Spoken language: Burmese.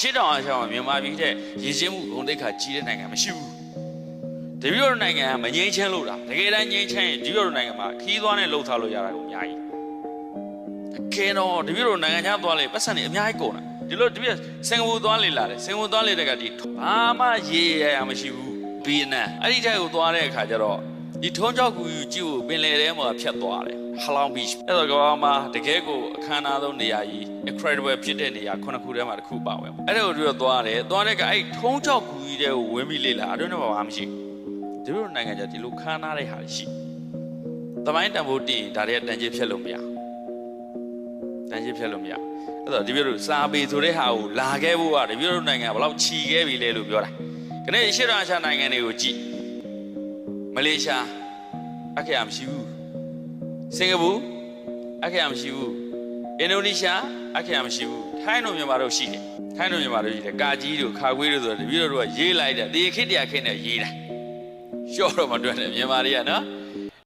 ရှစ်တောင်အားရှောင်းမြန်မာပြည်တဲ့ရည်စင်းမှုဂုဏ်သိက္ခာကြီးတဲ့နိုင်ငံမရှိဘူးတပည့်တော်နိုင်ငံကမငြိမ်းချမ်းလို့လားတကယ်တမ်းငြိမ်းချမ်းရင်တပည့်တော်နိုင်ငံမှာခီးသွားနဲ့လှုပ်ထားလို့ရတာကိုအများကြီးတကယ်တော့တပည့်တော်နိုင်ငံခြားသွားလေပတ်စံနေအများကြီးကုန်တာဒီလိုတပည့်စင်ကာပူသွားလေလာတယ်စင်ကာပူသွားလေတဲ့ကဒီဘာမှရေရမရှိဘူးဗီယက်နမ်အဲ့ဒီထက်ကိုသွားတဲ့အခါကျတော့ဒီထုံးကျောက်ကူကြီးကိုပင်လယ်ထဲမှာဖြတ်သွားတယ်ဟလောင်ဘီချ်အဲ့တော့ကဘာမှတကယ်ကိုအခမ်းအနားဆုံးနေရာကြီး incredible ဖြစ်တဲ့နေရာခုနှစ်ခုထဲမှာတစ်ခုပါဝင်အဲ့ဒါကိုတို့သွားတယ်သွားတဲ့ကအဲ့ထုံးကျောက်ကူကြီးတဲ့ကိုဝင်ပြီးလေ့လာအဲ့တော့ဘာမှမရှိဘူးတို့နိုင်ငံကြဒီလိုခမ်းနားတဲ့ဟာရှိတမိုင်းတန်ဖိုးတင်ဒါတွေကတန်ကြေးဖြတ်လို့မရတန်ကြေးဖြတ်လို့မရအဲ့တော့ဒီပြတို့စာပေဆိုတဲ့ဟာကိုလာခဲ့ဖို့ကဒီပြတို့နိုင်ငံဘယ်လောက်ခြီခဲ့ပြီလဲလို့ပြောတာခနေ့ရှစ်ရာချနိုင်ငံတွေကိုကြည့်မလေးရှားအခရာမရှိဘူးစင်ကာပူအခရာမရှိဘူးအင်ဒိုနီးရှားအခရာမရှိဘူးထိုင်းတို့မြန်မာတို့ရှိတယ်ထိုင်းတို့မြန်မာတို့ရှိတယ်ကာကြီးတို့ခါခွေးတို့ဆိုတော့ဒီပြတို့ကရေးလိုက်တယ်ဒီခေတ်တရာခေတ်နဲ့ရေးတာရှော့တော့မတွက်နဲ့မြန်မာတွေကနော်